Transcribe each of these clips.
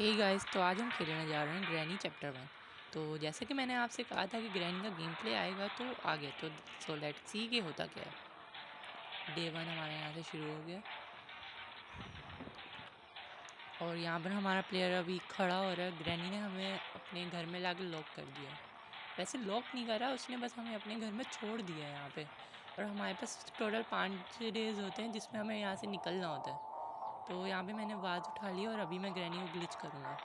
Hey guys, तो आज हम खेलने जा रहे हैं ग्रैनी चैप्टर 1। तो जैसे कि मैंने आपसे कहा था कि ग्रैनी का गेम प्ले आएगा तो आ गया। तो सो लेट्स सी कि होता क्या है। डे 1 हमारे यहाँ से शुरू हो गया और यहाँ पर हमारा प्लेयर अभी खड़ा हो रहा है। ग्रैनी ने हमें अपने घर में लाकर लॉक कर दिया। वैसे लॉक नहीं करा, उसने बस हमें अपने घर में छोड़ दिया है यहाँ पे। और हमारे पास टोटल 5 डेज़ होते हैं जिसमें हमें यहाँ से निकलना होता है। तो यहाँ पे मैंने आवाज़ उठा ली और अभी मैं ग्रैनी को ग्लिच करूँगा।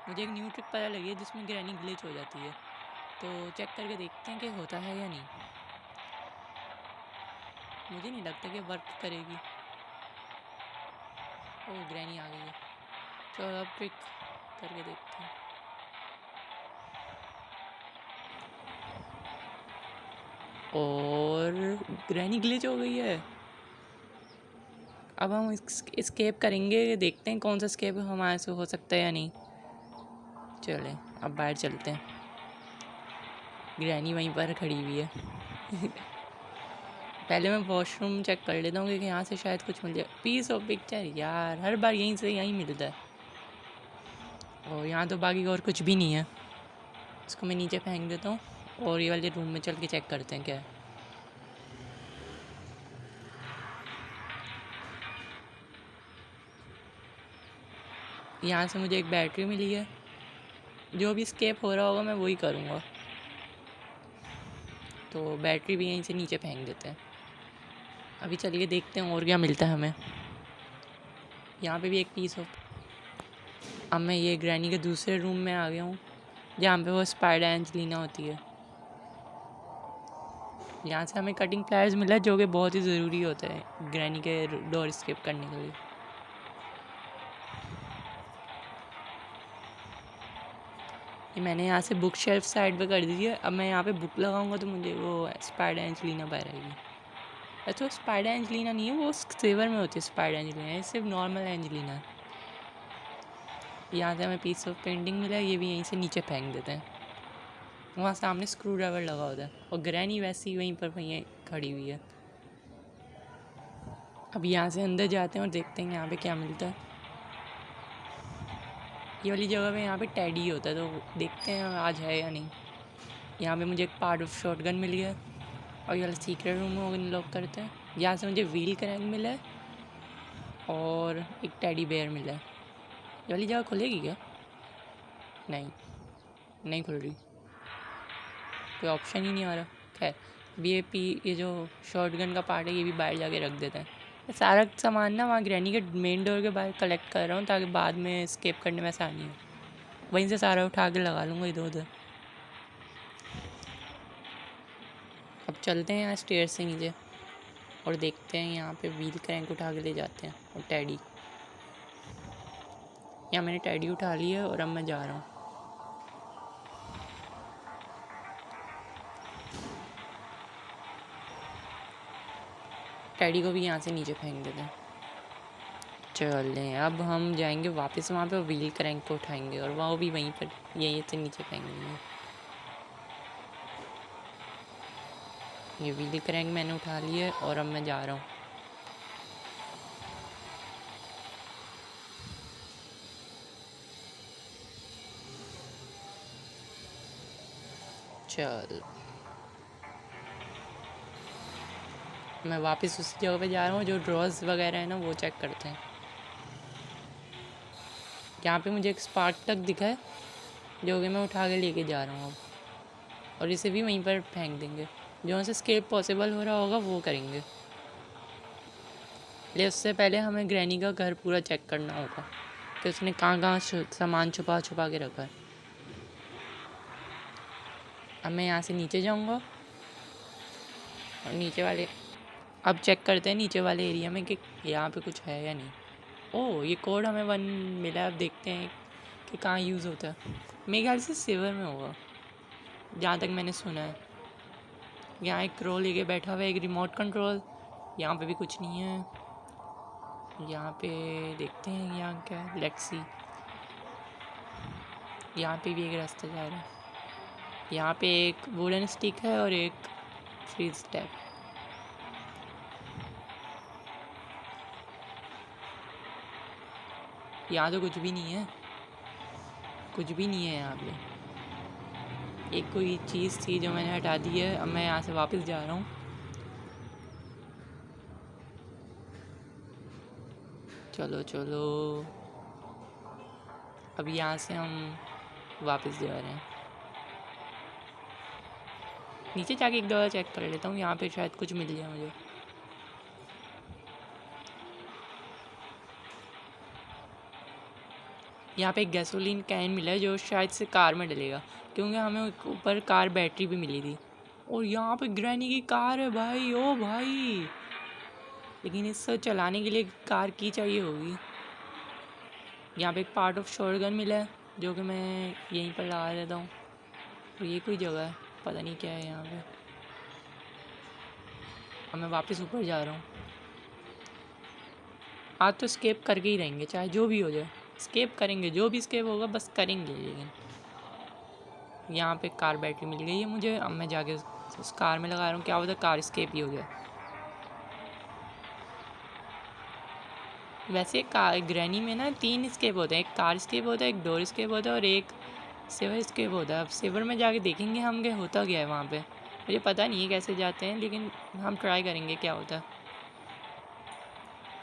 मुझे एक न्यू ट्रिक पता लगी है जिसमें ग्रैनी ग्लिच हो जाती है। तो चेक करके देखते हैं कि होता है या नहीं। मुझे नहीं लगता कि वर्क करेगी। ओह, ग्रैनी आ गई है। चलो अब ट्रिक करके देखते हैं। और ग्रैनी ग्लिच हो गई है। अब हम स्केप करेंगे, देखते हैं कौन सा स्केप हमारे से हो सकता है या नहीं। चले अब बाहर चलते हैं। ग्रैनी वहीं पर खड़ी हुई है। पहले मैं वॉशरूम चेक कर लेता हूँ क्योंकि यहाँ से शायद कुछ मिल जाए। पीस ऑफ पिक्चर यार, हर बार यहीं से यहीं मिलता है। और यहाँ तो बाकी और कुछ भी नहीं है। इसको मैं नीचे फेंक देता हूँ और ये वाले रूम में चल के चेक करते हैं क्या है। यहाँ से मुझे एक बैटरी मिली है। जो भी स्केप हो रहा होगा मैं वही करूँगा। तो बैटरी भी यहीं से नीचे फेंक देते हैं। अभी चलिए देखते हैं और क्या मिलता है हमें। यहाँ पे भी एक पीस ऑफ। अब मैं ये ग्रैनी के दूसरे रूम में आ गया हूँ जहाँ पे वो स्पाइडर एंजेलिना होती है। यहाँ से हमें कटिंग प्लायर्स मिला है जो कि बहुत ही ज़रूरी होता है ग्रैनी के डोर स्केप करने के लिए। ये मैंने यहाँ से बुक शेल्फ साइड पे कर दी है। अब मैं यहाँ पे बुक लगाऊंगा तो मुझे वो स्पाइडर एंजेलिना बाहर आएगी। अच्छा, स्पाइडर एंजेलिना नहीं है, वो सेवर में होती है स्पाइडर एंजेलिना, ये सिर्फ नॉर्मल एंजेलिना है। यहाँ से हमें पीस ऑफ पेंटिंग मिला है, ये भी यहीं से नीचे फेंक देते हैं। वहाँ सामने स्क्रू ड्राइवर लगा होता है और ग्रैनी वैसी ही वहीं पर वहीं खड़ी हुई है। अब यहाँ से अंदर जाते हैं और देखते हैं यहाँ पे क्या मिलता है। ये वाली जगह पे यहाँ पे टैडी होता है तो देखते हैं आज है या नहीं। यहाँ पे मुझे एक पार्ट ऑफ शॉटगन मिली है और ये वाला सीक्रेट रूम में अनलॉक करते हैं। यहाँ से मुझे व्हील क्रैंक मिला है और एक टेडी बेयर मिला है। ये वाली जगह खुलेगी क्या? नहीं, नहीं खुल रही, कोई ऑप्शन ही नहीं आ रहा। खैर, ये जो शॉटगन का पार्ट है ये भी बाहर जाके रख देते हैं। सारा सामान ना वहाँ ग्रैनी के मेन डोर के बाहर कलेक्ट कर रहा हूँ ताकि बाद में स्केप करने में आसानी हो। वहीं से सारा उठा के लगा लूँगा इधर उधर। अब चलते हैं यहाँ स्टेयर से नीचे और देखते हैं। यहाँ पे व्हील क्रैंक उठा के ले जाते हैं और टैडी। यहाँ मैंने टैडी उठा ली है और अब मैं जा रहा हूँ। टैडी को भी यहाँ से नीचे फेंक देते हैं। चलें अब हम जाएंगे वापस वहाँ पे व्हील क्रैंक को उठाएंगे और वो भी वहीं पर यहीं से नीचे फेंकेंगे। ये व्हील क्रैंक मैंने उठा लिया है और अब मैं जा रहा हूँ। चल मैं वापस उसी जगह पे जा रहा हूँ जो ड्रॉज वगैरह है ना वो चेक करते हैं। यहाँ पे मुझे एक स्पार्क प्लग दिखा है जो कि मैं उठा के लेके जा रहा हूँ अब। और इसे भी वहीं पर फेंक देंगे। जो से स्केप पॉसिबल हो रहा होगा वो करेंगे। ले उससे पहले हमें ग्रैनी का घर पूरा चेक करना होगा कि उसने कहाँ कहाँ सामान छुपा छुपा के रखा है। अब मैं यहाँ से नीचे जाऊँगा और नीचे वाले अब चेक करते हैं नीचे वाले एरिया में कि यहाँ पे कुछ है या नहीं। ओह, ये कोड हमें 1 मिला है। अब देखते हैं कि कहाँ यूज़ होता है। मेरे ख्याल से सिवर में होगा जहाँ तक मैंने सुना है। यहाँ एक क्रो लेके बैठा हुआ है, एक रिमोट कंट्रोल। यहाँ पे भी कुछ नहीं है। यहाँ पे देखते हैं यहाँ क्या है। Let's see. यहाँ पे भी एक रास्ता जा रहा है। यहाँ पे एक वुडन स्टिक है और एक फ्रीज टैप। यहाँ तो कुछ भी नहीं है। कुछ भी नहीं है यहाँ पे। एक कोई चीज़ थी जो मैंने हटा दी है। अब मैं यहाँ से वापस जा रहा हूँ। चलो चलो, अब यहाँ से हम वापस जा रहे हैं। नीचे जाके एक दफ़ा चेक कर लेता हूँ, यहाँ पे शायद कुछ मिल जाए मुझे। यहाँ पे एक गैसोलीन कैन मिला है जो शायद से कार में डलेगा, क्योंकि हमें ऊपर कार बैटरी भी मिली थी। और यहाँ पे ग्रैनी की कार है भाई, ओ भाई, लेकिन इससे चलाने के लिए कार की चाहिए होगी। यहाँ पे एक पार्ट ऑफ शॉटगन मिला है जो कि मैं यहीं पर लगा देता हूँ। और ये कोई जगह है, पता नहीं क्या है यहाँ पे। अब मैं वापस ऊपर जा रहा हूँ। आज तो स्केप करके ही रहेंगे, चाहे जो भी हो जाए स्केप करेंगे, जो भी स्केप होगा बस करेंगे। लेकिन यहाँ पे कार बैटरी मिल गई है मुझे। अब मैं जाके उस कार में लगा रहा हूँ, क्या होता है कार स्केप ही हो जाए। वैसे कार ग्रैनी में ना 3 स्केप होते हैं, एक कार स्केप होता है, एक डोर स्केप होता है और एक सेवर स्केप होता है। अब सेवर में जाके देखेंगे हम कि होता क्या है वहाँ पे। मुझे पता नहीं है कैसे जाते हैं, लेकिन हम ट्राई करेंगे क्या होता है।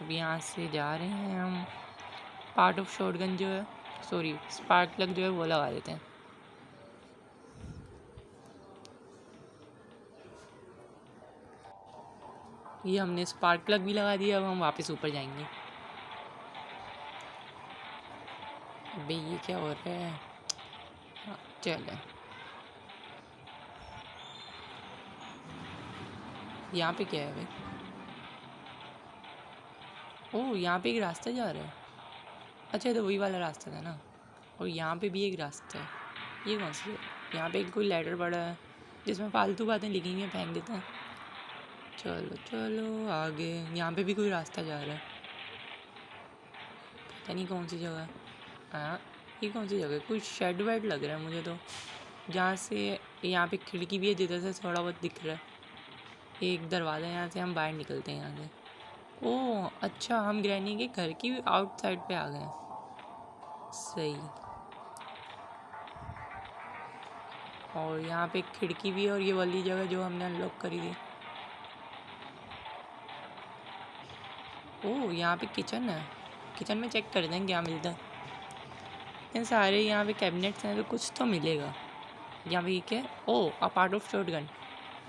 अब यहाँ से जा रहे हैं हम। पार्ट ऑफ शॉटगन जो है, सॉरी स्पार्क प्लग जो है वो लगा देते हैं। ये हमने स्पार्क प्लग भी लगा दिया। अब हम वापस ऊपर जाएंगे। अबे ये क्या हो रहा है। हाँ, चल यहाँ पे क्या है भाई। ओह, यहाँ पे एक रास्ता जा रहा है। अच्छा, तो वही वाला रास्ता था ना। और यहाँ पे भी एक रास्ता है। ये कौन सी है। यहाँ पे कोई लेटर पड़ा है जिसमें फालतू बातें लिखी हुई हैं, फेंक देते हैं। चलो चलो आगे। यहाँ पे भी कोई रास्ता जा रहा है, पता नहीं कौन सी जगह है। हाँ, ये कौन सी जगह है। कुछ शेड वेड लग रहा है मुझे तो, जहाँ से यहाँ पे खिड़की भी है जिधर से थोड़ा बहुत दिख रहा है। एक दरवाज़ा, यहाँ से हम बाहर निकलते हैं यहाँ से। ओह अच्छा, हम ग्रैनी के घर की आउटसाइड पे आ गए। सही। और यहाँ पे खिड़की भी है और ये वाली जगह जो हमने अनलॉक करी थी। ओह, यहाँ पे किचन है। किचन में चेक कर दें क्या मिलता है। इतने सारे यहाँ पे कैबिनेट्स हैं तो कुछ तो मिलेगा। यहाँ पे क्या है। ओह, अ पार्ट ऑफ शॉटगन।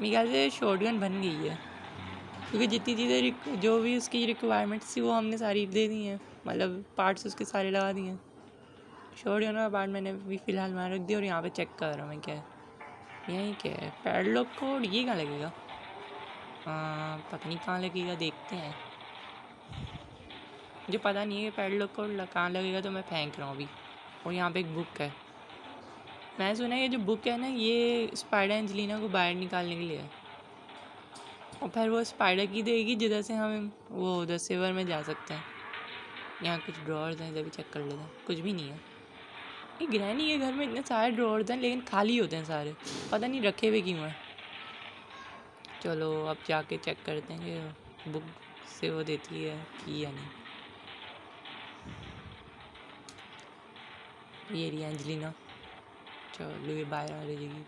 मेरे ख्याल से शॉटगन बन गई है, क्योंकि जितनी चीज़ें जो भी उसकी रिक्वायरमेंट्स थी वो हमने सारी दे दी हैं, मतलब पार्ट्स उसके सारे लगा दिए हैं। शॉटगन का पार्ट मैंने भी फ़िलहाल वहाँ रख दिया। और यहाँ पे चेक कर रहा हूँ मैं क्या है। यहीं क्या है, पैडलॉक कोड। ये कहाँ लगेगा। पता नहीं कहाँ लगेगा, देखते हैं। मुझे पता नहीं है कि पैडलॉक कोड कहाँ लगेगा, तो मैं फेंक रहा हूँ अभी। और यहाँ पे एक बुक है। मैंने सुना है ये जो बुक है ना, ये स्पाइडर एंजेलिना को बाहर निकालने के लिए है। और फिर वो स्पाइडर की देगी जिधर से हम वो उधर सेवर में जा सकते हैं। यहाँ कुछ ड्रॉर्स हैं, इधर भी चेक कर लेते हैं। कुछ भी नहीं है। ये ग्रैनी के घर में इतने सारे ड्रॉर्स हैं लेकिन खाली होते हैं सारे, पता नहीं रखे हुए क्यों हैं। चलो अब जाके चेक करते हैं कि बुक से वो देती है कि या नहीं। ये रही एंजेलिना। चलो ये बाहर आ जाएगी।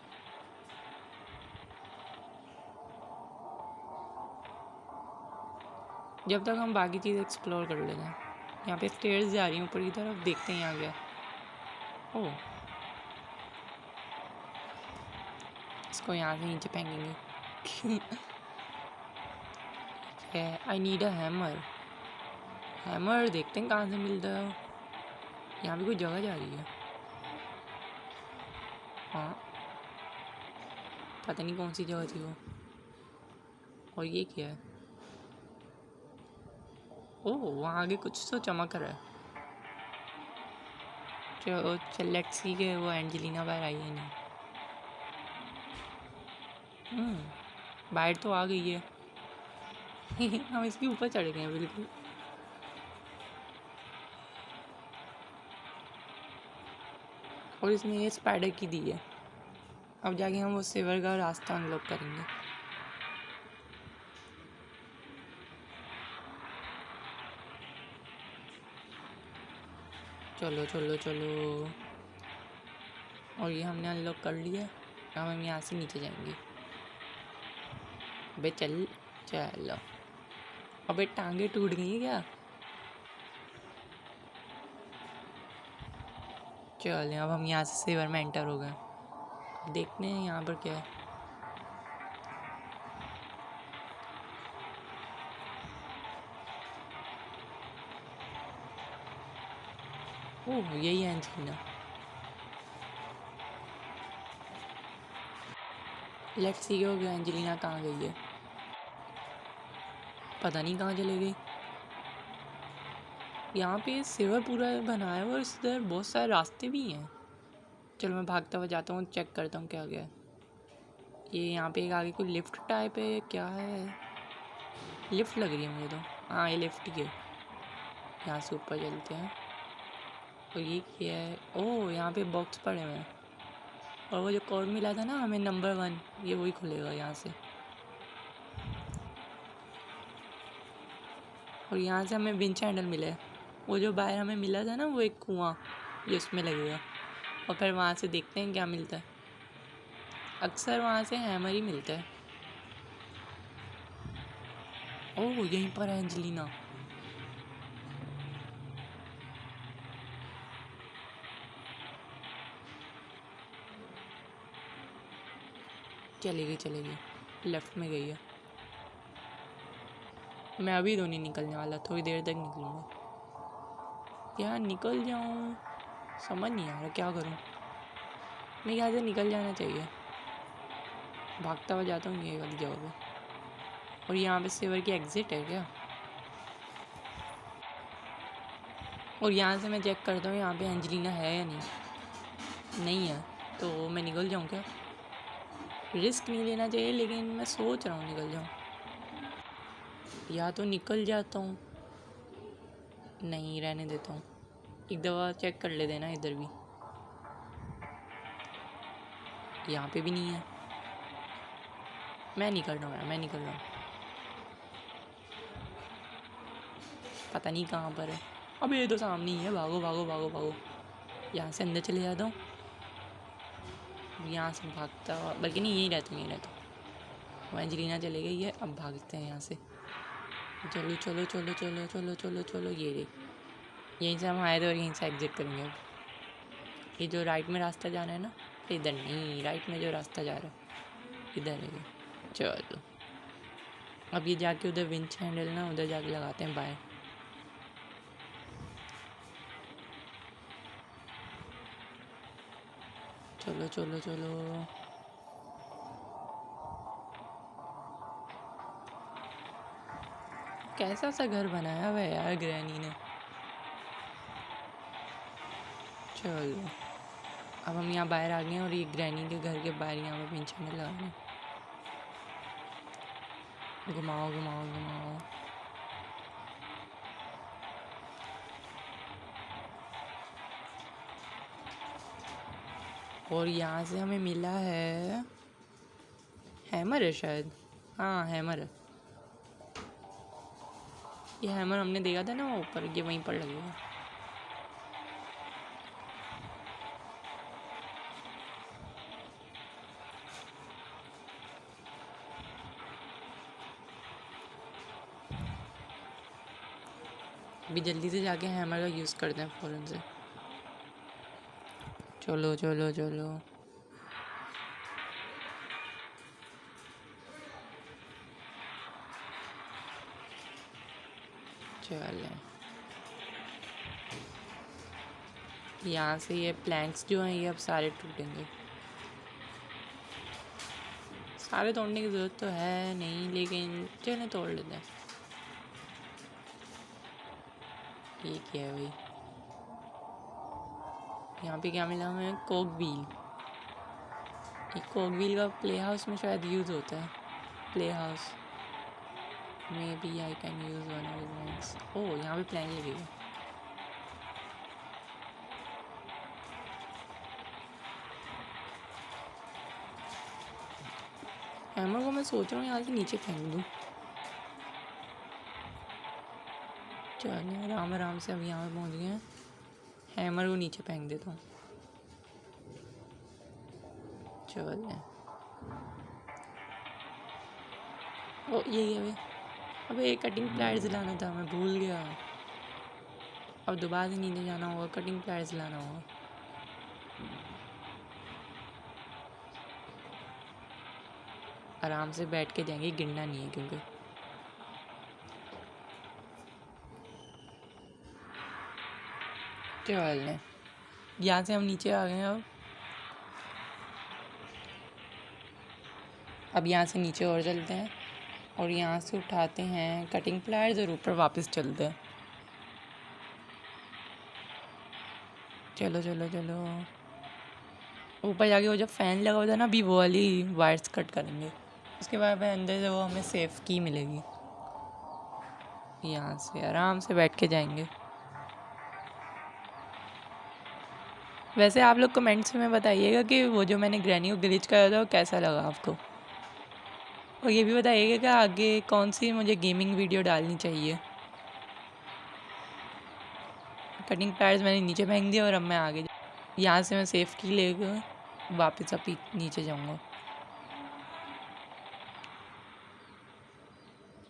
जब तक हम बाकी चीज़ एक्सप्लोर कर लेते हैं। यहाँ पे स्टेयर्स जा रही हैं ऊपर की तरफ, देखते हैं यहाँ क्या। ओह, इसको यहाँ से नीचे फेंकेंगे। I need a hammer. Hammer देखते हैं कहाँ से मिलता है। यहाँ भी कोई जगह जा रही है। हाँ, पता नहीं कौन सी जगह थी वो। और ये क्या है। ओह, वहाँ आगे कुछ तो चमक रहा है। चल लेट्स सी के वो एंजेलिना बाहर आई है नहीं। बाहर तो आ गई है। हम इसके ऊपर चढ़ गए हैं बिल्कुल। और इसने ये स्पाइडर की दी है। अब जाके हम वो सेवर का रास्ता अनलॉक करेंगे। चलो चलो चलो। और ये हमने अनलॉक कर लिया। अब हम यहाँ से नीचे जाएंगे। अबे चल, चलो। अबे टांगे टूट गई क्या? चल, अब हम यहाँ से सेवर में एंटर हो गए। देखते हैं यहाँ पर क्या है। ओह, यही है एंजेलिना। लेट्स सी हो गया एंजेलिना कहाँ गई है। पता नहीं कहाँ चले गई। यहाँ पे सेवर पूरा बनाया हुआ और इधर बहुत सारे रास्ते भी हैं। चलो मैं भागता हुआ जाता हूँ, चेक करता हूँ क्या गया है। ये यहाँ पे एक आगे कोई लिफ्ट टाइप है, क्या है? लिफ्ट लग रही है मुझे तो। हाँ, ये लिफ्ट ही है। यहाँ से ऊपर चलते हैं। और ये क्या है? ओह, यहाँ पे बॉक्स पड़े हुए हैं। और वो जो कोड मिला था ना हमें नंबर 1, ये वही खुलेगा यहाँ से। और यहाँ से हमें विंच हैंडल मिला है। वो जो बाहर हमें मिला था ना, वो एक कुआं, ये उसमें लगेगा। और फिर वहाँ से देखते हैं क्या मिलता है। अक्सर वहाँ से हैमर ही मिलता है। ओह, यहीं पर है एंजेलिना। चली गई, लेफ्ट में गई है। मैं अभी तो नहीं निकलने वाला, थोड़ी देर तक निकलूँगा। यार निकल जाऊँ, समझ नहीं आ रहा क्या करूँ। मैं यहाँ से निकल जाना चाहिए। भागता हुआ जाता हूँ ये वाली जगह पे। और यहाँ पे सेवर की एग्ज़िट है क्या? और यहाँ से मैं चेक करता हूँ यहाँ पे एंजेलिना है या नहीं। नहीं है तो मैं निकल जाऊँ क्या? रिस्क नहीं लेना चाहिए, लेकिन मैं सोच रहा हूँ निकल जाऊँ। या तो निकल जाता हूँ, नहीं रहने देता हूँ। एक दफ़ा चेक कर ले देना इधर भी। यहाँ पे भी नहीं है। मैं निकल रहा हूँ यार, मैं निकल रहा हूँ। पता नहीं कहाँ पर है। अब ये तो सामने ही है। भागो भागो भागो भागो। यहाँ से अंदर चले जाता हूँ। यहाँ से भागता हुआ, बल्कि नहीं यहीं रहता हूँ, यहीं रहता हूँ। वो एंजेलिना चले गई है, अब भागते हैं यहाँ से। चलो चलो चलो चलो चलो चलो चलो, ये देख, यहीं से हम आए थे और यहीं से एग्ज़िट करेंगे अब। ये जो राइट में रास्ता जाना है ना, इधर नहीं, राइट में जो रास्ता जा रहा है इधर है ये। चलो अब ये जाके उधर विंच हैंडल ना, उधर जाके लगाते हैं बाय। चलो चलो चलो। कैसा सा घर बनाया हुआ है यार ग्रैनी ने। चलो अब हम यहाँ बाहर आ गए हैं और ये ग्रैनी के घर के बाहर यहाँ पे विंच हैंडल लगा रहे हैं। घुमाओ घुमाओ घुमाओ। और यहाँ से हमें मिला है हैमर है शायद। हाँ हैमर है। ये हैमर हमने देखा था ना वो ऊपर, ये वहीं पर लगेगा। अभी जल्दी से जाके हैमर का यूज़ करते हैं फ़ौरन से। चलो चलो चलो। चलें, यहाँ से ये प्लैंक्स जो हैं ये अब सारे टूटेंगे। सारे तोड़ने की ज़रूरत तो है नहीं, लेकिन चलें तोड़ लेते हैं। ये क्या है भाई? यहाँ पे क्या मिला हमें? Cog wheel. ये कोक व्हील का प्ले हाउस में शायद यूज़ होता है। Play house maybe I can use one of the planks. Oh, यहाँ पे प्लैंक लगेगा। हैमर को मैं सोच रहा हूँ यहाँ से नीचे फेंक दूँ। चलिए आराम आराम से अब यहाँ पे पहुँच गए हैं। हैमर को नीचे फेंक देता हूँ। चल ओ यही है। अबे कटिंग प्लायर्स लाना था, मैं भूल गया। अब दोबारा से नीचे जाना होगा, कटिंग प्लायर्स लाना होगा। आराम से बैठ के जाएंगे, गिरना नहीं है क्योंकि चल यहाँ से हम नीचे आ गए। अब यहाँ से नीचे और चलते हैं और यहाँ से उठाते हैं कटिंग प्लायर्स और ऊपर वापस चलते हैं। चलो चलो चलो ऊपर जाके वो जब फ़ैन लगा होता है ना, अभी वो वाली वायर्स कट करेंगे। उसके बाद अंदर से वो हमें सेफ की मिलेगी। यहाँ से आराम से बैठ के जाएंगे। वैसे आप लोग कमेंट्स में बताइएगा कि वो जो मैंने ग्रैनी को ग्लिच करा था वो कैसा लगा आपको, और ये भी बताइएगा कि आगे कौन सी मुझे गेमिंग वीडियो डालनी चाहिए। कटिंग प्लायर्स मैंने नीचे फेंक दिया और अब मैं आगे यहाँ से मैं सेफ की लेकर वापस अभी नीचे जाऊँगा।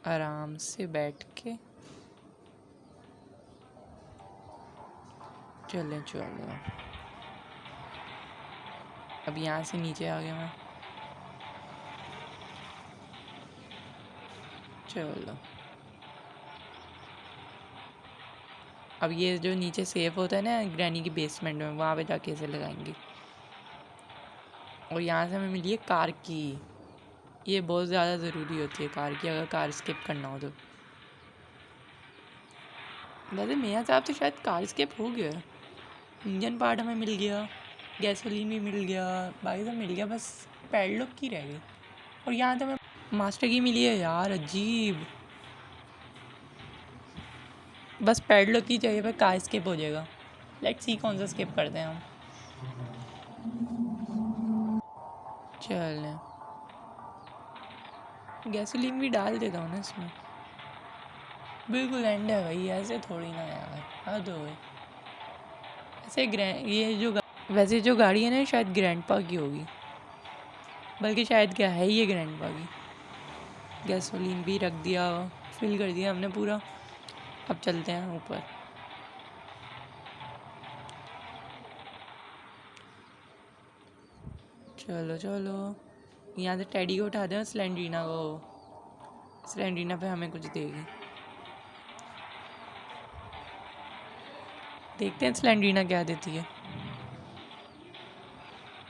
आराम से बैठ के चलें। चलो अब यहाँ से नीचे आ गया मैं। चलो अब ये जो नीचे सेफ होता है ना ग्रैनी की बेसमेंट में, वहाँ पे जाके इसे लगाएंगे। और यहाँ से हमें मिली है कार की। ये बहुत ज़्यादा ज़रूरी होती है कार की, अगर कार स्किप करना हो तो। वैसे मेरे हिसाब से शायद कार स्किप हो गया। इंजन पार्ट हमें मिल गया, गैसोलीन भी मिल गया, बाकी सब मिल गया, बस पैडलॉक की रह गई। और यहाँ तो हमें मास्टर की मिली है यार, अजीब। बस पैडलॉक की चाहिए पर कार स्किप हो जाएगा। लेट्स सी कौन सा स्किप करते हैं हम। चलें गैसोलीन भी डाल देता हूँ ना इसमें। बिल्कुल एंड है भाई, ऐसे थोड़ी ना यार, हद हो गई। ऐसे ये जो वैसे जो गाड़ी है ना शायद ग्रैंडपा की होगी, बल्कि शायद क्या है ये ग्रैंडपा की। गैसोलीन भी रख दिया, फिल कर दिया हमने पूरा। अब चलते हैं ऊपर। चलो चलो यहाँ से टेडी को उठा दें, स्लेंड्रीना को। स्लेंड्रीना पे हमें कुछ देगी, देखते हैं स्लेंड्रीना क्या देती है।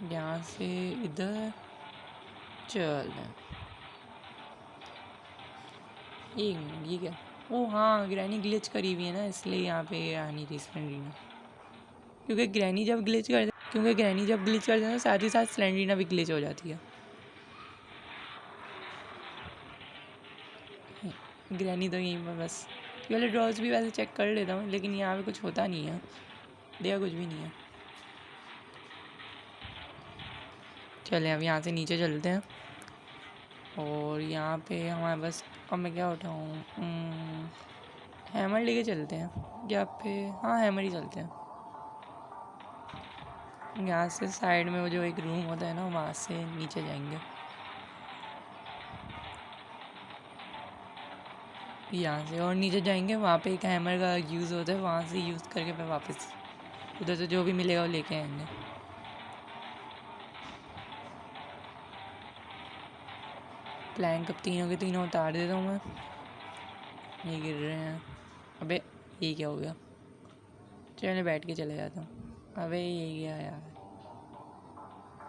यहाँ से इधर चल। एक मिनट, ये क्या? ओ हाँ, ग्रैनी ग्लिच करी हुई है ना, इसलिए यहाँ पे आ नहीं रही स्लेंड्रीना। क्योंकि ग्रैनी जब ग्लिच करते हैं तो साथ ही साथ स्लेंड्रीना भी ग्लिच हो जाती है। ग्रैनी तो यहीं पर बस। ये वाले ड्रॉज भी वैसे चेक कर लेता हूँ, लेकिन यहाँ पे कुछ होता नहीं है, देखा कुछ भी नहीं है। चलें अब यहाँ से नीचे चलते हैं। और यहाँ पे हमारे पास, अब मैं क्या उठाऊँ? हैमर लेके चलते हैं या फिर हाँ हैमर ही चलते हैं। यहाँ से साइड में वो जो एक रूम होता है ना, वहाँ से नीचे जाएंगे। यहाँ से और नीचे जाएंगे, वहाँ पे एक हैमर का यूज़ होता है, वहाँ से यूज़ करके फिर वापस उधर से जो भी मिलेगा वो लेके आएंगे। प्लैंक अब तीनों के तीनों उतार देता हूँ मैं। ये गिर रहे हैं। अबे ये क्या हो गया? चलो बैठ के चले जाता हूँ। अबे ये क्या यार,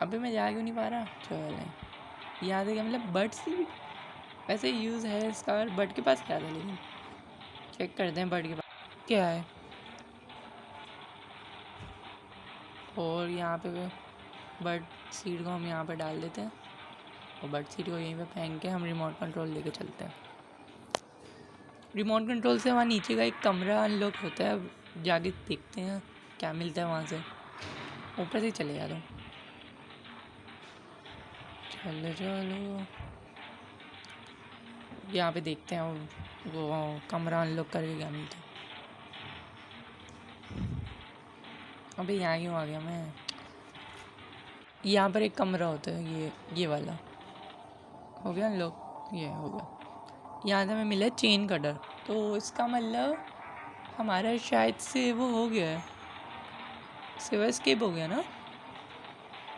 अबे मैं जा क्यों नहीं पा रहा? चलो यहाँ से क्या मतलब बर्ड सी वैसे यूज़ है इसका, बर्ड के पास क्या था, लेकिन चेक करते हैं बर्ड के पास क्या है। और यहाँ पे बर्ड सीड को हम यहाँ पे डाल देते हैं और बर्ड सीड को यहीं पे फेंक के हम रिमोट कंट्रोल लेके चलते हैं। रिमोट कंट्रोल से वहाँ नीचे का एक कमरा अनलॉक होता है, जाके देखते हैं क्या मिलता है वहाँ से। ऊपर से चले जाता हूँ। चलो चलो यहाँ पे देखते हैं वो कमरा अनलॉक करके क्या मिलता है। अबे यहाँ क्यों आ गया मैं? यहाँ पर एक कमरा होता है, ये वाला हो गया लोग, ये हो गया। यहाँ से हमें मिला है चेन कटर, तो इसका मतलब हमारा शायद से वो हो गया है, सिवा स्केप हो गया ना,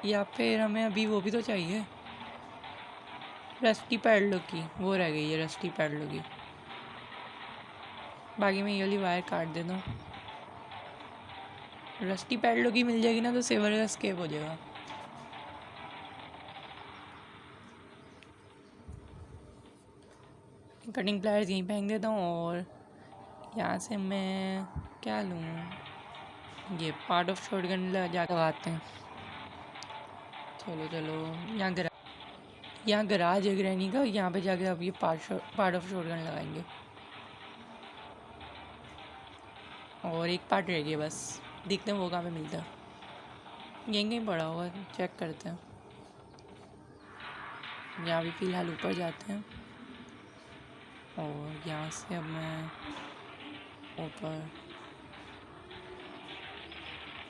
या फिर हमें अभी वो भी तो चाहिए, रस्टी पैडलों की, वो रह गई है रस्टी पैडलों की। बाकी मैं ये वाली वायर काट देता हूँ, रस्टी पैडलों की मिल जाएगी ना तो सिवर का स्केप हो जाएगा। कटिंग प्लायर्स यहीं फेंक देता हूँ, और यहाँ से मैं क्या लूँ, ये पार्ट ऑफ शॉटगन लगाते हैं। चलो चलो, यहाँ गराज है ग्रैनी का, यहाँ पे जाके अब ये पार्ट ऑफ शॉटगन लगाएंगे, और एक पार्ट रह गया बस, देखते हैं वो कहाँ पे मिलता है, यहीं कहीं पड़ा होगा, चेक करते हैं। यहाँ भी फ़िलहाल ऊपर जाते हैं, और यहाँ से अब मैं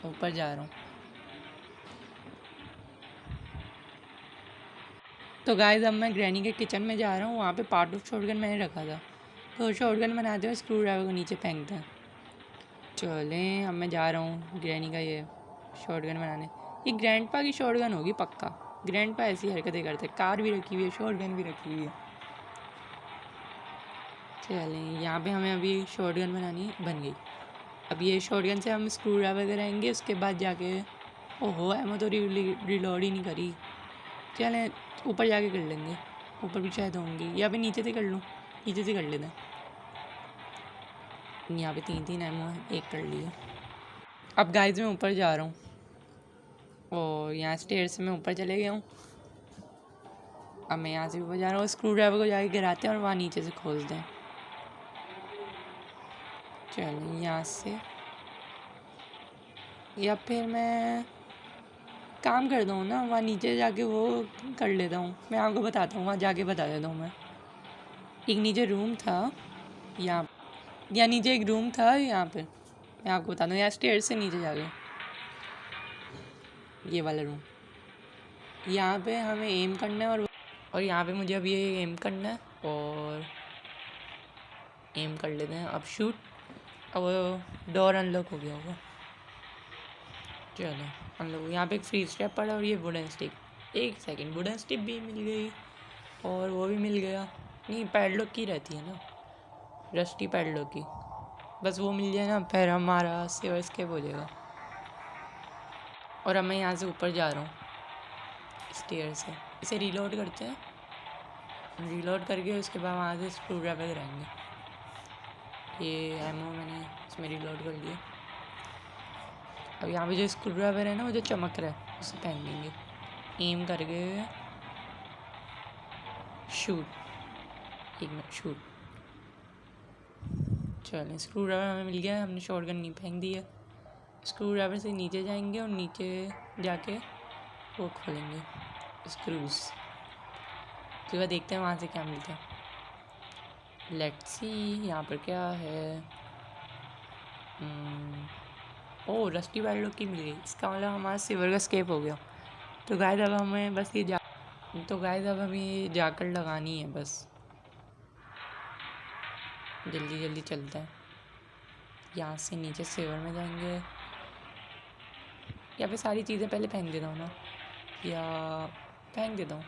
ऊपर जा रहा हूँ। तो गाइस अब मैं ग्रैनी के किचन में जा रहा हूँ, वहाँ पे पार्ट ऑफ शॉटगन मैंने रखा था, तो शॉटगन बनाते हुए स्क्रू ड्राइवर को नीचे फेंकते हैं। चलें, अब मैं जा रहा हूँ ग्रैनी का ये शॉटगन बनाने। ये ग्रैंडपा की शॉटगन होगी पक्का, ग्रैंडपा ऐसी हरकतें करते हैं, कार भी रखी हुई है, शॉटगन भी रखी हुई है। चलें, यहाँ पे हमें अभी शॉटगन बनानी बन गई। अब ये शॉटगन से हम स्क्रू ड्राइवर कराएंगे, उसके बाद जाके ओहो एमो तो रिलोड ही नहीं करी। चलें ऊपर जाके कर लेंगे, ऊपर भी शायद होंगी, या फिर नीचे से कर लूँ, नीचे से कर लेते हैं। यहाँ पे 3 एमो है, एक कर लिया। अब गाइस मैं ऊपर जा रहा हूँ, और यहाँ स्टेयर से मैं ऊपर चले गया हूँ। अब मैं यहाँ से ऊपर जा रहा हूँ, स्क्रू ड्राइवर को जाके गिराते हैं और वहाँ नीचे से खोलते हैं। चलिए यहाँ से, या फिर मैं काम करता हूँ ना, वहाँ नीचे जाके वो कर लेता हूँ, मैं आपको बताता हूँ, वहाँ जाके बता देता हूँ मैं। एक नीचे रूम था, यहाँ नीचे एक रूम था, यहाँ पे मैं आपको बता दूँ, यहाँ स्टेयर से नीचे जाके ये वाला रूम, यहाँ पे हमें एम करना है, और यहाँ पे मुझे अब ये एम करना है, और एम कर लेते हैं। अब शूट, अब डोर अनलॉक हो गया होगा। चलो अनलॉक, यहाँ पे एक फ्री स्टेप पड़ा, और ये वुडन स्टिक, एक सेकंड, वुडन स्टिक भी मिल गई, और वो भी मिल गया, नहीं पैडलॉक की रहती है ना, रस्टी पैडलॉक की, बस वो मिल जाए ना, फिर हमारा सेव एस्केप हो जाएगा। और अब मैं यहाँ से ऊपर जा रहा हूँ स्टेयर से, इसे रीलोड करते हैं, रीलोड करके उसके बाद वहाँ से स्क्रू ड्राइवर कराएंगे। ये एमओ मैंने इसमें रीलोड कर लिया। अब यहाँ पे जो स्क्रू ड्राइवर है ना, वो जो चमक रहा है, उसे फेंक देंगे, एम करके शूट, एक मिनट, शूट। चलें, स्क्रू ड्राइवर हमें मिल गया है, हमने शॉटगन नहीं फेंक दी है। स्क्रू ड्राइवर से नीचे जाएंगे, और नीचे जाके वो खोलेंगे स्क्रूज, उसके बाद देखते हैं वहाँ से क्या मिलता है। लेट्स सी यहाँ पर क्या है। ओह रस्टी पैडलॉक की मिल गई, इसका मतलब हमारा सिल्वर का स्केप हो गया। तो गाइस अब हमें बस ये अब हमें ये जाकर लगानी है बस, जल्दी जल्दी चलते हैं। यहाँ से नीचे सिल्वर में जाएंगे, या फिर सारी चीज़ें पहले फेंक देता हूँ ना, या फेंक देता हूँ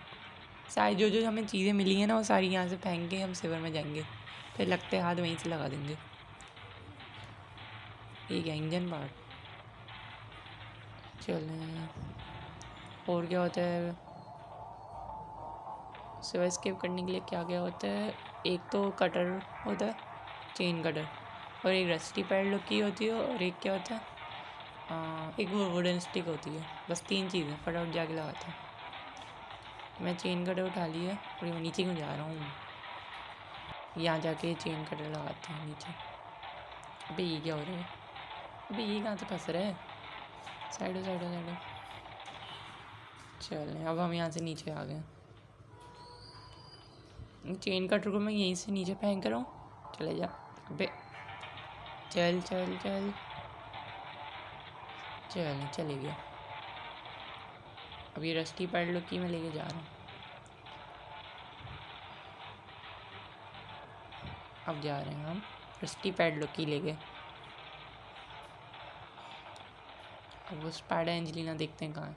सारी जो जो हमें चीज़ें मिली हैं ना, वो सारी यहाँ से फेंक के हम सिल्वर में जाएंगे, फिर लगते हाथ वहीं से लगा देंगे। ठीक है, इंजन पार्ट। चलें, और क्या होता है सिवा स्केप करने के लिए, क्या क्या होता है, एक तो कटर होता है, चेन कटर, और एक रस्टी पैडलॉक की होती है, और एक क्या होता है, एक वो वुडन स्टिक होती है। बस 3 चीज़ें फटाफट जाके लगाते हैं। मैं चेन कटर उठा लिया, और मैं नीचे क्यों जा रहा हूँ, यहाँ जाके चेन कटर लगाते हैं नीचे। अबे ये क्या हो रहा है, अबे ये कहाँ से फंस रहा है, साइडो साइडो साइडो। चलें, अब हम यहाँ से नीचे आ गए, चेन कटर को मैं यहीं से नीचे फेंक रहा हूँ, चले जा, अबे चल चल चल, चल चले गया। अब ये रस्टी पैडलॉक की मैं लेके जा रहा हूँ। अब जा रहे हैं हम रस्टी पैडलॉक की लेके। अब वो स्पाइडर एंजेलिना देखते हैं कहाँ है।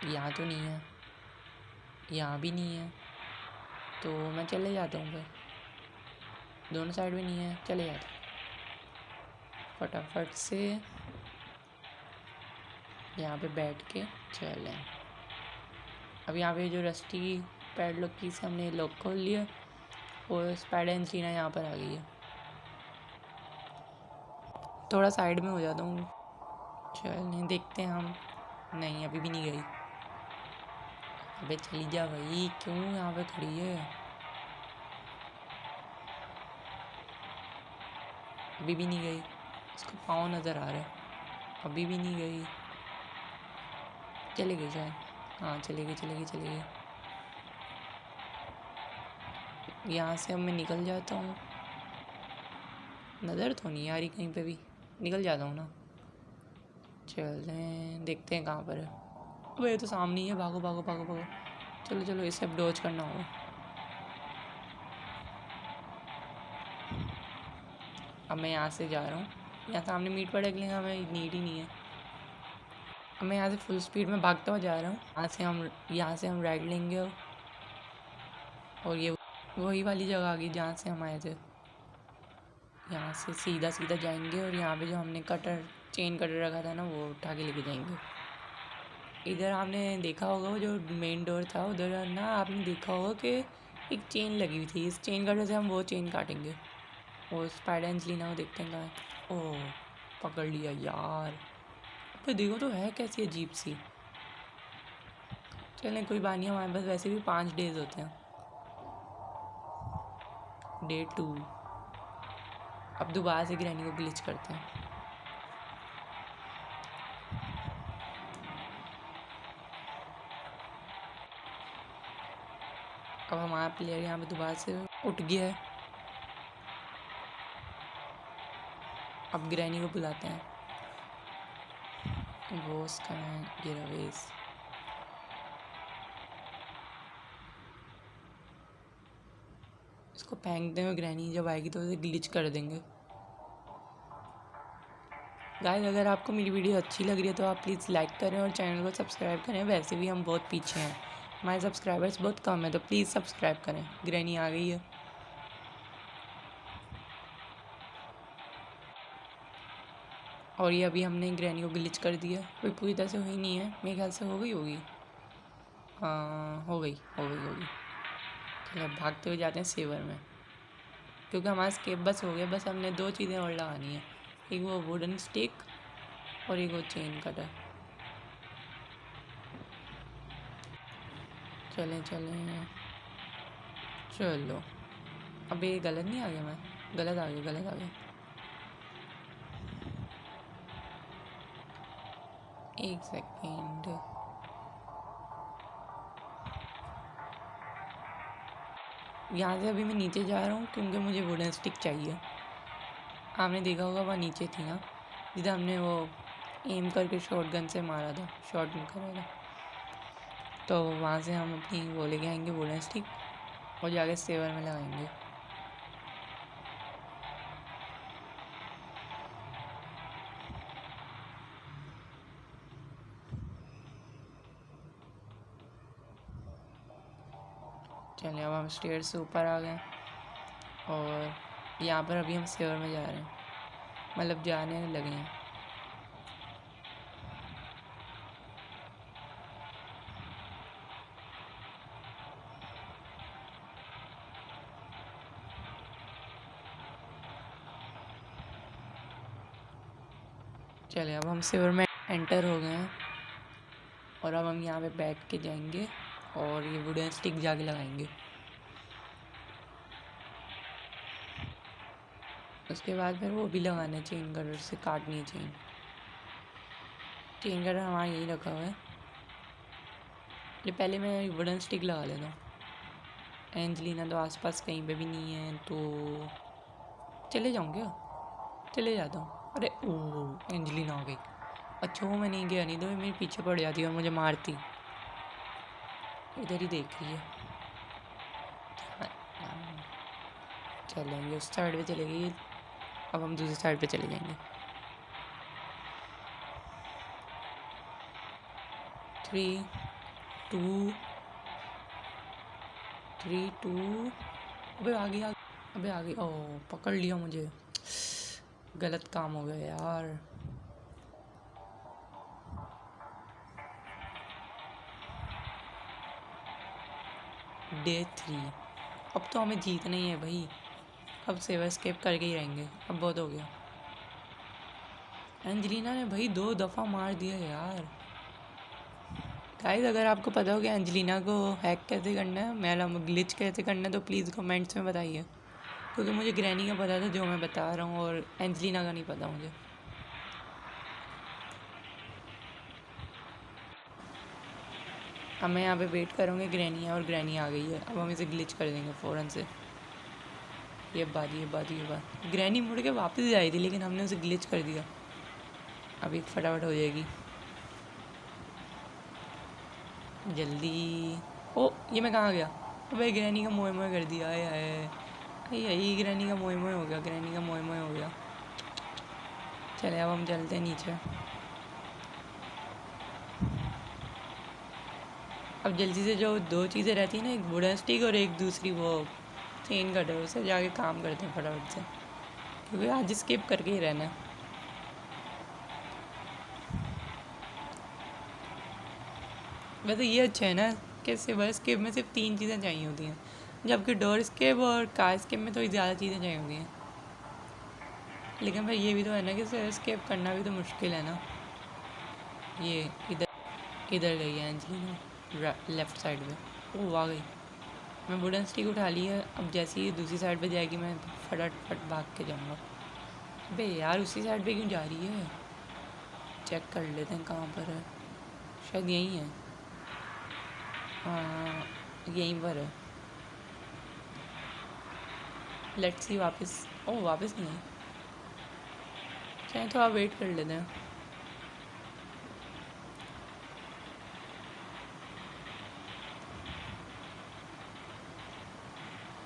यहाँ तो नहीं है, यहाँ भी नहीं है, तो मैं चले जाता हूँ फिर। दोनों साइड में नहीं है, चले जाते हैं फटाफट से। यहाँ पे बैठ के चलें। अब यहाँ पे जो रस्टी पैडलॉक की से हमने लॉक खोल लिया और स्पाइडर एंजेलिना यहाँ पर आ गई है। थोड़ा साइड में हो जाता हूँ। चलें देखते हैं हम। नहीं, अभी भी नहीं गई। अबे चली जा भाई, क्यों यहाँ पे खड़ी है? अभी भी नहीं गई। उसका पाँव नज़र आ रहा है। अभी भी नहीं गई। चली गई शायद। हाँ चली गई, चली गई, चली गई। यहाँ से अब मैं निकल जाता हूँ। नज़र तो नहीं आ रही कहीं पे भी। निकल जाता हूँ ना। चलें देखते हैं कहाँ पर है। अब ये तो सामने ही है। भागो भागो भागो भागो। चलो चलो, इसे अब डॉज करना होगा। अब मैं यहाँ से जा रहा हूँ। यहाँ सामने मीट पड़क लेंगे, हमें नीड ही नहीं है। अब मैं यहाँ से फुल स्पीड में भागता हुआ जा रहा हूँ। यहाँ से हम राइड लेंगे और ये वही वाली जगह आ गई जहाँ से हम आए थे। यहाँ से सीधा सीधा जाएंगे और यहाँ पे जो हमने चेन कटर रखा था ना, वो उठा के लेके जाएंगे। इधर आपने देखा होगा वो जो मेन डोर था उधर ना, आपने देखा होगा कि एक चेन लगी हुई थी। इस चेन कटर से हम वो चेन काटेंगे। वो स्पाइडर एंजेलिना को देखते हैं कहाँ है। ओह, पकड़ लिया यार। फिर देखो तो है कैसी अजीब सी। चलें कोई बात नहीं, हमारे पास वैसे भी 5 डेज होते हैं। डे 2। अब दोबारा से ग्रैनी को ग्लिच करते हैं। अब हमारा प्लेयर यहाँ पे दोबारा से उठ गया है। अब ग्रैनी को बुलाते हैं। वो उसका गिरावेज। इसको फेंकते हुए ग्रैनी जब आएगी तो उसे ग्लिच कर देंगे। गाइस, अगर आपको मेरी वीडियो अच्छी लग रही है तो आप प्लीज़ लाइक करें और चैनल को सब्सक्राइब करें। वैसे भी हम बहुत पीछे हैं, हमारे सब्सक्राइबर्स बहुत कम है, तो प्लीज़ सब्सक्राइब करें। ग्रैनी आ गई है। और ये अभी हमने ग्रैनी को ग्लिच कर दिया। कोई पूरी तरह से हुई नहीं है, मेरे ख्याल से हो गई होगी। हाँ, हो गई हो गई होगी। चलो अब भागते हुए जाते हैं सेवर में, क्योंकि हमारा स्केप बस हो गया। बस हमने 2 चीज़ें और लगानी है, एक वो वुडन स्टिक और एक वो चेन कटर। चलें चलें चलो। अब ये गलत नहीं आ गया? मैं गलत आ गया, गलत आ गया। एक सेकेंड। यहाँ से अभी मैं नीचे जा रहा हूँ क्योंकि मुझे वुडन स्टिक चाहिए। आपने देखा होगा वहाँ नीचे थी ना, जिधर हमने वो एम करके शॉटगन से मारा था, शॉट करा था। तो वहाँ से हम अपनी वो लेके आएंगे वुडन स्टिक और जाके सेवर में लगाएंगे। चलिए अब हम स्टेयर से ऊपर आ गए और यहाँ पर अभी हम सेवर में जा रहे हैं, मतलब जाने लगे हैं। चलिए अब हम सेवर में एंटर हो गए हैं और अब हम यहाँ पे बैठ के जाएंगे और ये वुडन स्टिक जाके लगाएंगे। उसके बाद फिर वो भी लगाना है, चेन कटर से काटनी है चेन। चेन कटर हमारा यहीं रखा हुआ है। ये पहले मैं वुडन स्टिक लगा लेता हूँ। एंजेलिना तो आसपास कहीं पे भी नहीं है, तो चले जाऊँ क्या? चले जाता हूँ। अरे ओह, एंजेलिना आ गई। अच्छा वो मैं नहीं गया, नहीं तो ये मेरे पीछे पड़ जाती और मुझे मारती। इधर ही देख रही है। चलेंगे उस साइड पे चलेगी, अब हम दूसरी साइड पे चले जाएंगे। 3 2 3 2। अबे आ गई, अबे आ गई। ओह पकड़ लिया मुझे, गलत काम हो गया यार। डे 3। अब तो हमें जीतना ही है भाई, अब सेवा स्केप करके ही रहेंगे, अब बहुत हो गया। एंजेलिना ने भाई 2 दफ़ा मार दिया यार। गाइस अगर आपको पता हो कि एंजेलिना को हैक कैसे करना है, मेरा ग्लिच कैसे करना है, तो प्लीज़ कमेंट्स में बताइए, क्योंकि मुझे ग्रैनी का पता था जो मैं बता रहा हूँ, और एंजेलिना का नहीं पता मुझे। अब मैं यहाँ पे वेट करूँगी, ग्रैनी है और ग्रैनी आ गई है। अब हम इसे ग्लिच कर देंगे फ़ौरन से। ये बात ग्रैनी मुड़ के वापस आई थी, लेकिन हमने उसे ग्लिच कर दिया। अब एक फटाफट हो जाएगी जल्दी। ओ ये मैं कहाँ गया? अबे ग्रैनी का मोए मोए कर दिया। आए आए यही ग्रैनी का मोए मोए हो गया, ग्रैनी का मोए मोए हो गया। चले अब हम चलते हैं नीचे। अब जल्दी से जो 2 चीज़ें रहती हैं ना, एक वुडन स्टिक और एक दूसरी वो चेन कटर, उसे जाके काम करते हैं फटाफट से, क्योंकि आज स्किप करके ही रहना है। वैसे ये अच्छा है ना कि सिर्फ स्केप में सिर्फ 3 चीज़ें चाहिए होती हैं, जबकि डोर स्केप और कार स्केप में थोड़ी ज़्यादा चीज़ें चाहिए होती हैं। लेकिन भाई ये भी तो है ना कि सिर्फ स्केप करना भी तो मुश्किल है ना। ये इधर गई है एंजेलिना, लेफ़्ट साइड पे। ओह आ गई। मैं वुडन स्टिक उठा ली है, अब जैसे ही दूसरी साइड पे जाएगी मैं फटाफट भाग के जाऊँगा। अबे यार उसी साइड पे क्यों जा रही है? चेक कर लेते हैं कहाँ पर है, शायद यहीं है। हाँ यहीं पर है। लेट्स सी वापस। ओह वापस नहीं, चाहे थोड़ा वेट कर लेते हैं।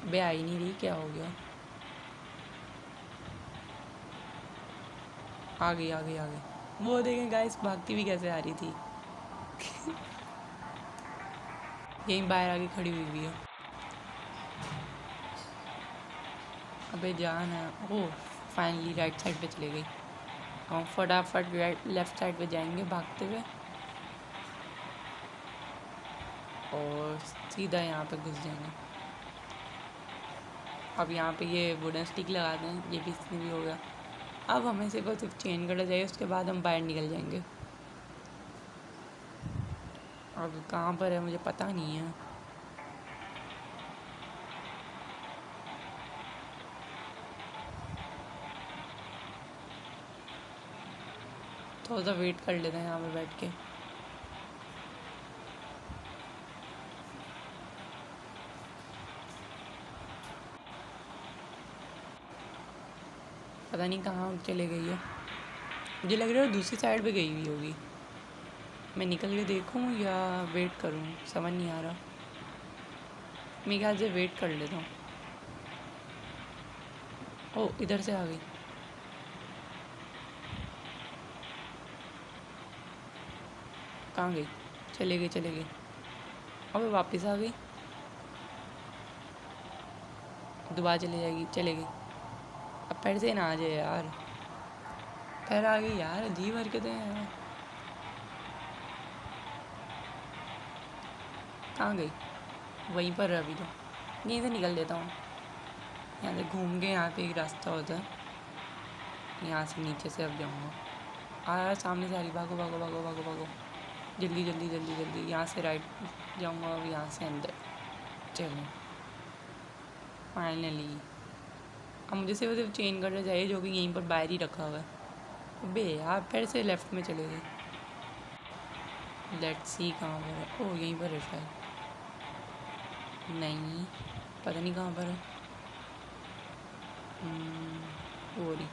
बे आई नहीं रही, क्या हो गया? आ गई आ गई आ गई। वो देखें गाइस, भागती भी कैसे आ रही थी। यहीं बाहर आके खड़ी हुई भी है। अबे जान है। ओह फाइनली राइट साइड पे चले गई। हम फटाफट लेफ्ट साइड पे जाएंगे भागते हुए, और सीधा यहाँ पे घुस जाएंगे। अब यहाँ पे ये वुडन स्टिक लगा दें, ये भी इसमें भी हो गया। अब हमें सिर्फ चेन कटा चाहिए, उसके बाद हम बाहर निकल जाएंगे। अब कहाँ पर है मुझे पता नहीं है। थोड़ा सा वेट कर लेते हैं यहाँ पे बैठ के। पता नहीं कहाँ चले गई है, मुझे लग रहा है दूसरी साइड पे गई हुई होगी। मैं निकल के देखूँ या वेट करूँ, समझ नहीं आ रहा। मेरे ख्याल से वेट कर लेता हूँ। ओह इधर से आ गई। कहाँ गई? चले गई चले गई। अबे वापस आ गई, दोबारा चले जाएगी, चले गई। अब फिर से ना आ जाए यार। फिर आ गई यार, अजीब हरकतें हैं यार। कहाँ गई? वहीं पर है अभी तो। यहीं से निकल देता हूँ, यहाँ से घूम के यहाँ पे एक रास्ता होता है, यहाँ से नीचे से अब जाऊँगा। आ यार सामने से आ रही, भागो भागो भागो भागो भागो, जल्दी जल्दी जल्दी जल्दी। यहाँ से राइट जाऊँगा, अब यहाँ से अंदर। चलो फाइनली। अब मुझे सिर्फ चेन करना चाहिए, जो कि यहीं पर बाहर ही रखा हुआ है। अबे यार फिर से लेफ़्ट में चले गए। लेट्स सी कहाँ पर है। ओह यहीं पर है शायद, नहीं पता नहीं कहाँ पर है। वो रही।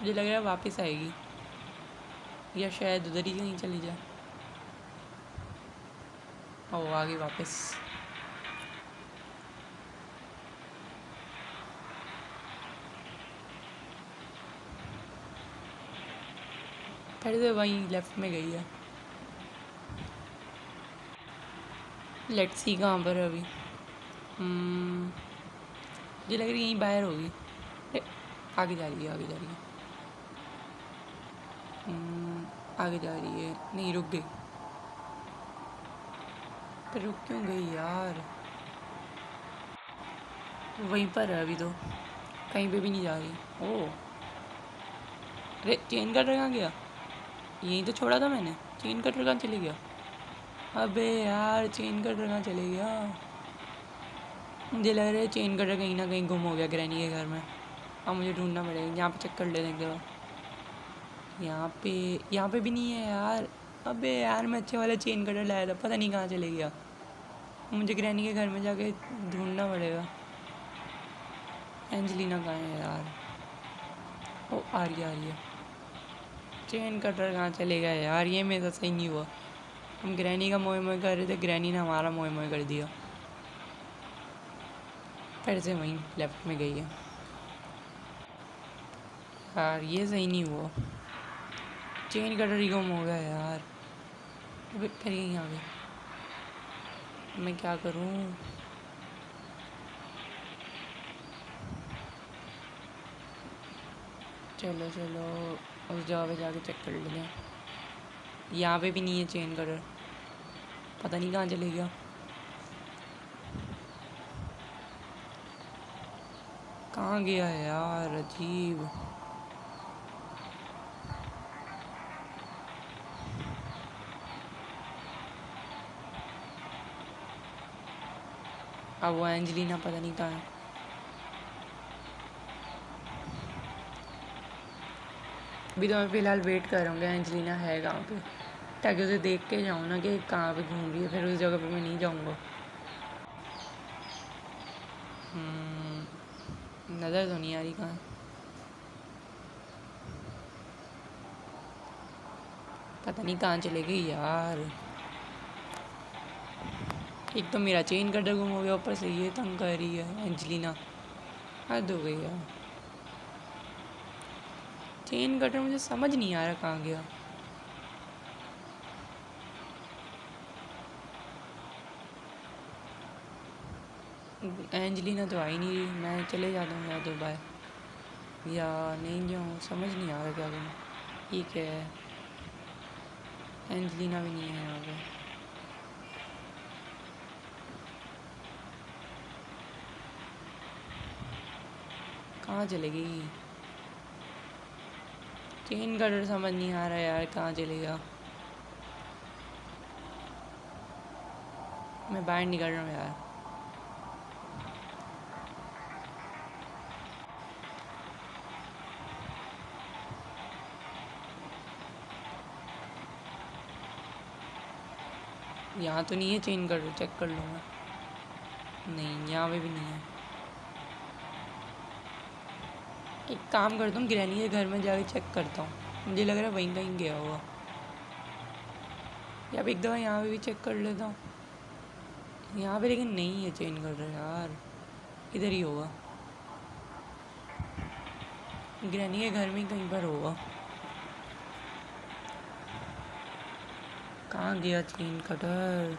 मुझे लग रहा है वापस आएगी या शायद उधर ही कहीं चली जाए। ओ आ गई वापस। फिर से वहीं लेफ्ट में गई है। लेट्स सी कहाँ पर है अभी। मुझे लग रही है यहीं बाहर होगी। आगे जा रही है, आगे जा रही है। आगे जा रही है, नहीं रुक गई। पर रुक क्यों गई यार? वहीं पर है अभी तो, कहीं पे भी नहीं जा रही। ओह अरे चेन कटर कहाँ गया? यहीं तो छोड़ा था मैंने। चेन कटर कहाँ चले गया? अबे यार चेन कटर कहाँ चले गया? मुझे लग रहा है चेन कटर कहीं ना कहीं गुम हो गया ग्रैनी के घर में। अब मुझे ढूंढना पड़ेगा। यहाँ पे चेक कर लेते हैं एक बार। यहाँ पे भी नहीं है यार। अबे यार मैं अच्छे वाला चेन कटर लाया था, पता नहीं कहाँ चले गया। मुझे ग्रैनी के घर में जाके ढूंढना पड़ेगा। एंजलिना कहाँ है यार? ओ आ रही है। चेन कटर कहाँ चले गया यार? ये मेरा सही नहीं हुआ। हम ग्रैनी का मोए मोए कर रहे थे, ग्रैनी ने हमारा मोए मोए कर दिया। फिर से वहीं लेफ्ट में गई है यार। ये सही नहीं हुआ। चेन कटर ही गुम हो गया यार। फिर यहीं आ गई। मैं क्या करूं? चलो चलो उस जगह पे जाके चेक कर लेते हैं। यहाँ पे भी नहीं है चेन कटर, पता नहीं कहाँ चले गया। कहाँ गया है यार? अजीब। अब वो एंजलिना पता नहीं कहाँ है। अभी तो मैं फ़िलहाल वेट कर रहा हूँ कि एंजलिना है कहाँ पे, ताकि उसे देख के जाऊँ ना कि कहाँ पे घूम रही है। फिर उस जगह पे मैं नहीं जाऊँगा। नज़र तो नहीं आ रही कहाँ। पता नहीं कहाँ चले गई यार। एक तो मेरा चेन कटर गुम हो गया, ऊपर से ये तंग कर रही है एंजलिना। हद हो गई यार। चेन कटर मुझे समझ नहीं आ रहा कहाँ गया। एंजलिना तो आई नहीं रही। मैं चले जाता हूँ या तो बाय या नहीं जाऊँ, समझ नहीं आ रहा क्या करूँ। ठीक है, एंजलिना भी नहीं है यहाँ पे। कहाँ चले गई? चेन कटर समझ नहीं आ रहा यार, कहाँ चलेगा। मैं बाहर निकल रहा हूँ यार। यहाँ तो नहीं है चेन कटर, चेक कर लूँगा। नहीं यहाँ पे भी नहीं है। एक काम करता हूँ, ग्रैनी के घर में जाके चेक करता हूँ। मुझे लग रहा है वहीं कहीं गया होगा। या अब एक दफ़ा यहाँ पे भी चेक कर लेता हूँ। यहाँ पे लेकिन नहीं है चेन कटर यार, इधर ही होगा। ग्रैनी के घर में ही कहीं पर होगा। कहाँ गया चेन कटर?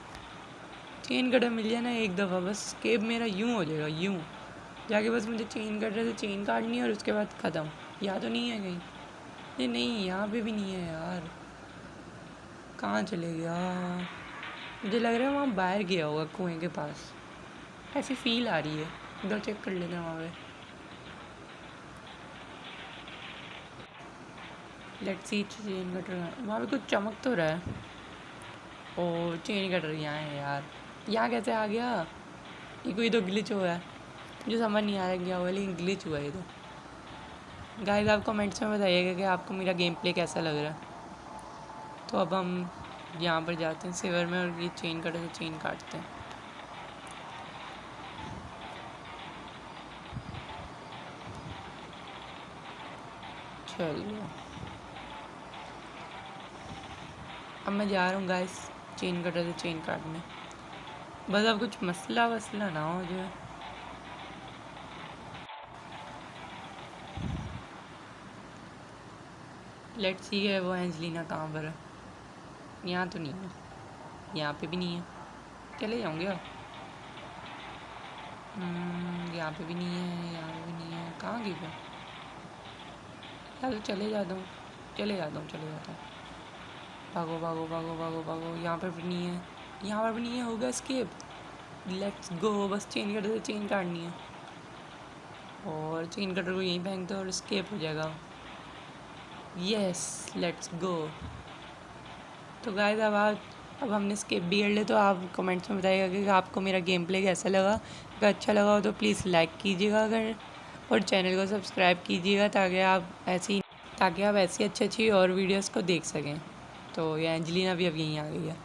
चेन कटर मिल जाए ना एक दफ़ा, बस स्केप मेरा यूँ हो जाएगा। यूँ जाके बस मुझे चेन कटर से चेन काटनी है और उसके बाद ख़त्म। यहाँ तो नहीं है कहीं? ये नहीं, यहाँ पे भी नहीं है यार। कहाँ चले गया? मुझे लग रहा है वहाँ बाहर गया होगा कुएं के पास, ऐसी फील आ रही है। उधर चेक कर लेते हैं वहाँ पे। लेट्स सी चेन कटर वहाँ पे कुछ चमक तो रहा है। ओ चेन कटर यहाँ है यार। यहाँ कैसे आ गया? ये कोई तो ग्लिच हुआ है, मुझे समझ नहीं आ रहा क्या हुआ, लेकिन ग्लिच हुआ है ये तो। गाइस आप कमेंट्स में बताइएगा कि आपको मेरा गेम प्ले कैसा लग रहा है। तो अब हम यहाँ पर जाते हैं सेवर में और ये चेन कटर से चेन काटते हैं। चलो अब मैं जा रहा हूँ गाइस चेन कटर से चेन काटने। बस अब कुछ मसला वसला ना हो जो। लेट्स सी है वो एंजलिना कहाँ पर है। यहाँ तो नहीं है, यहाँ पे भी नहीं है। चले जाऊँगे अब। यहाँ पे भी नहीं है, यहाँ पे भी नहीं है। कहाँ गई वो? चलो चले जाता हूँ, चले जाता हूँ, चले जाता हूँ। भागो भागो भागो भागो भागो। यहाँ पर भी नहीं है, यहाँ पर भी नहीं है। होगा स्केप। Let's go. बस चेन कटर से चेन काटनी है और चेन कटर को यहीं फेंक दो और स्केप हो जाएगा। Yes let's go. तो गाइस अब हमने स्किप भी कर लिया। तो आप कमेंट्स में बताइएगा कि आपको मेरा गेम प्ले कैसा लगा। अगर अच्छा लगा हो तो प्लीज़ लाइक कीजिएगा अगर, और चैनल को सब्सक्राइब कीजिएगा ताकि आप ऐसी अच्छी और वीडियोस को देख सकें। तो ये एंजलिना भी अब यहीं आ गई है।